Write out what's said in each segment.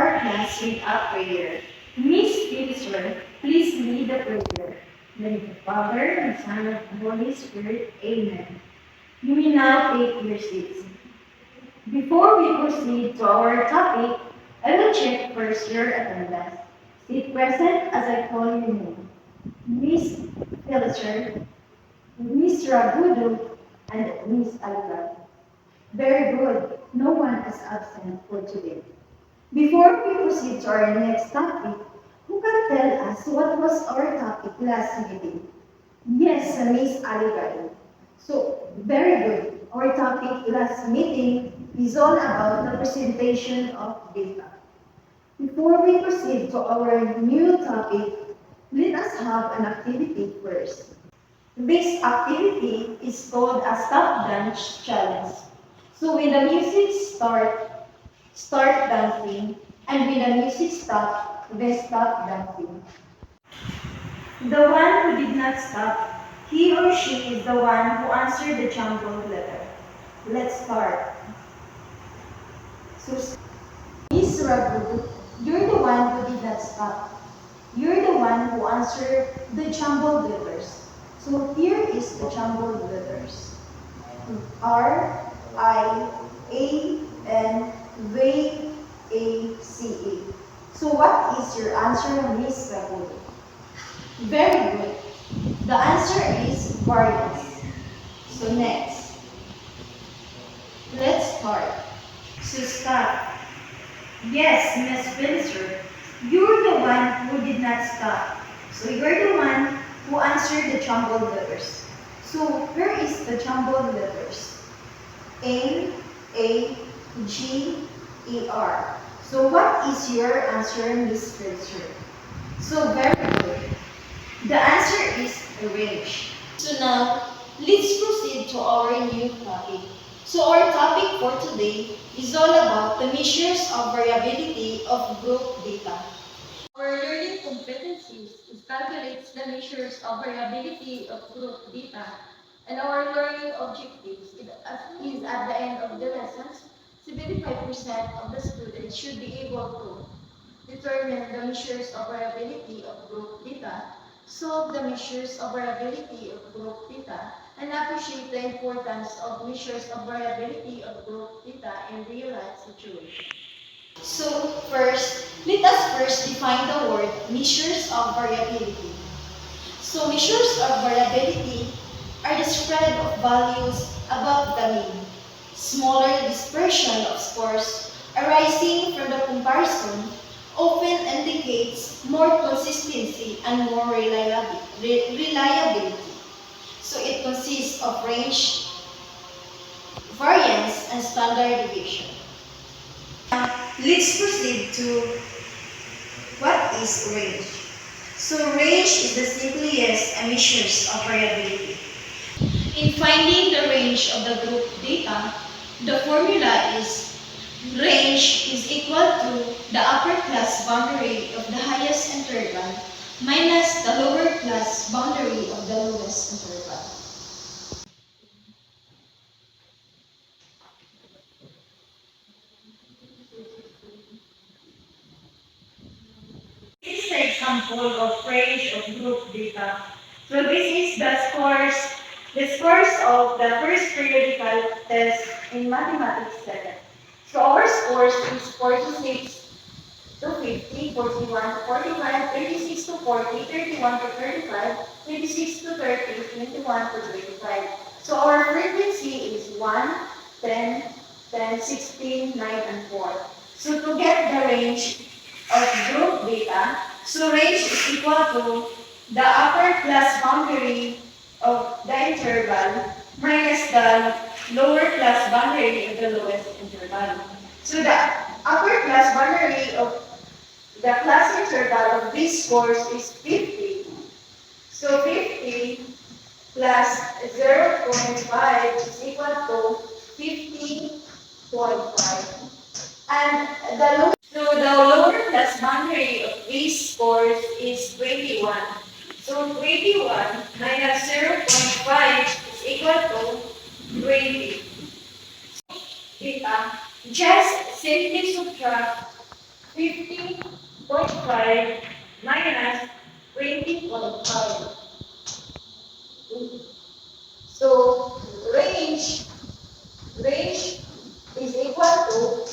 our class with a prayer. Miss Pilser, please lead the prayer. In the name of the Father, and Son, and the Holy Spirit. Amen. You may now take your seats. Before we proceed to our topic, I will check first your attendance. Sit present as I call your name. Miss Pilser, Miss Ragudu, and Miss Alba. Very good. No one is absent for today. Before we proceed to our next topic, who can tell us what was our topic last meeting? Yes, Miss Aligay. So, very good. Our topic last meeting is all about the presentation of data. Before we proceed to our new topic, let us have an activity first. This activity is called a stop dance challenge. So when the music start dancing, and when the music stop, then stop dancing. The one who did not stop, he or she is the one who answered the jumbled letter. Let's start. So, Miss Ragu, you're the one who did not stop. You're the one who answered the jumbled letters. So here is the jumbled letters. R, I, A, N, V, A, C, A. So what is your answer, Miss Ragu? Very good. The answer is variance. So next, let's start. So stop. Yes, Miss Spencer, you're the one who did not stop. So you're the one who answered the jumbled letters. So here is the jumbled letters. N, A, G, E, R. So what is your answer, Miss Spencer? So very good. The answer is range. So now, let's proceed to our new topic. So our topic for today is all about the measures of variability of group data. Our learning competencies calculates the measures of variability of group data, and our learning objectives is at the end of the lessons, 75% of the students should be able to determine the measures of variability of group data, solve the measures of variability of group data, and appreciate the importance of measures of variability of group data in real-life situations. So first, let us first define the word measures of variability. So measures of variability are the spread of values above the mean, smaller dispersion of scores arising from the comparison often indicates more consistency and more reliability. So it consists of range, variance, and standard deviation. Now, let's proceed to what is range. So range is the simplest measures of variability. In finding the range of the group data, the formula is range is equal to the upper class boundary of the highest interval minus the lower class boundary of the lowest interval. This is the example of range of group data. So this is the scores of the first periodical test in mathematics 7. So our scores is 46 to 50, 41 to 45, 36 to 40, 31 to 35, 26 to 30, 21 to 25. So our frequency is 1, 10, 10, 16, 9, and 4. So to get the range of group data, so range is equal to the upper class boundary of the interval minus the lower class boundary of the lowest interval. So the upper class boundary of the class interval of this course is 50. So 50 plus 0.5 is equal to 50.5. And the lower class boundary of this course is 21. So 21 minus 0.5 is equal to 20. Just simply subtract 50.5 minus 20.5. So range is equal to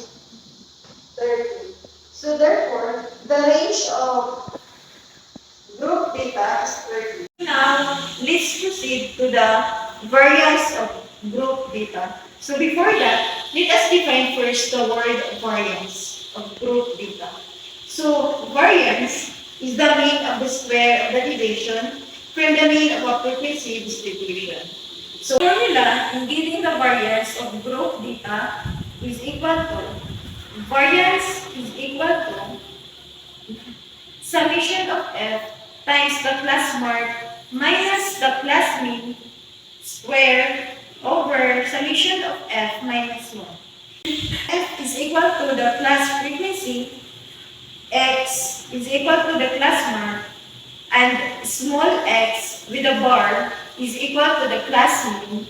30. So therefore, the range of group data is 30. Now, let's proceed to the variance of group data. So before that, let us define first the word variance of group data. So variance is the mean of the square of the deviation from the mean of a frequency distribution. So formula in getting the variance of group data is equal to summation of f times the class mark minus the class mean square over summation of f minus 1. F is equal to the class frequency, x is equal to the class mark, and small x with a bar is equal to the class mean,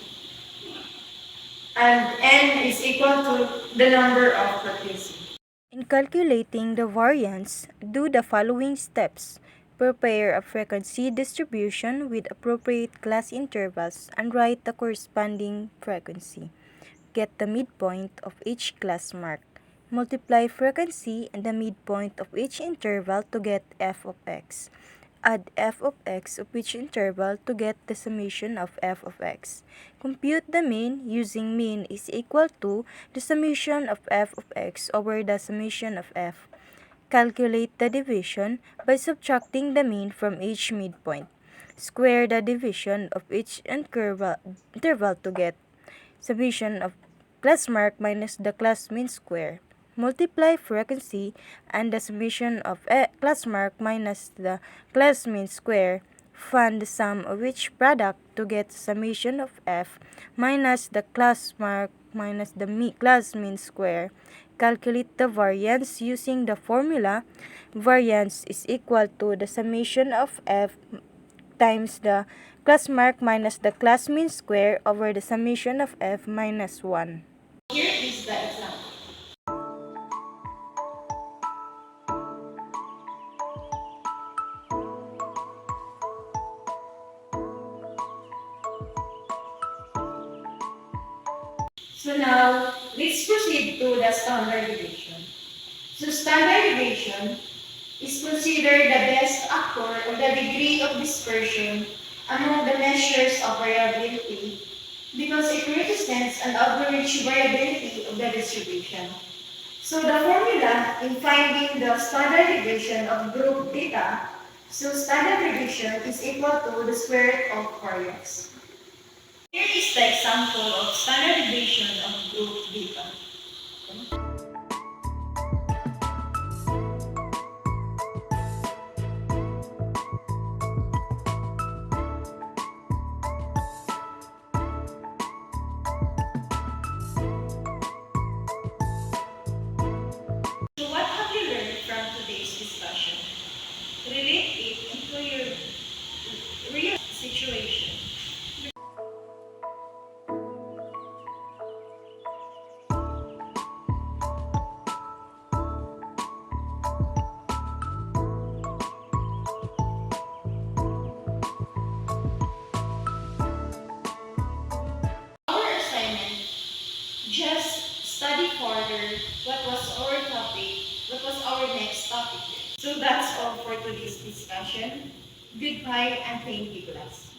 and n is equal to the number of frequency. In calculating the variance, do the following steps. Prepare a frequency distribution with appropriate class intervals and write the corresponding frequency. Get the midpoint of each class mark. Multiply frequency and the midpoint of each interval to get f of x. Add f of x of each interval to get the summation of f of x. Compute the mean using mean is equal to the summation of f of x over the summation of f. Calculate the division by subtracting the mean from each midpoint. Square the division of each interval to get summation of class mark minus the class mean square. Multiply frequency and the summation of class mark minus the class mean square. Find the sum of each product to get summation of f minus the class mark minus the class mean square. Calculate the variance using the formula. Variance is equal to the summation of f times the class mark minus the class mean square over the summation of f minus 1. Here is the example. So now, let's proceed to the standard deviation. So standard deviation is considered the best actor of the degree of dispersion among the measures of variability because it represents an average variability of the distribution. So the formula in finding the standard deviation of group data, so standard deviation is equal to the square root of variance. Here is the example of standard deviation of group data. So what have you learned from today's discussion? Relate it into your real situation. Our assignment, just study further what was our topic, what was our next topic. So that's all for today's discussion. Goodbye and thank you, class.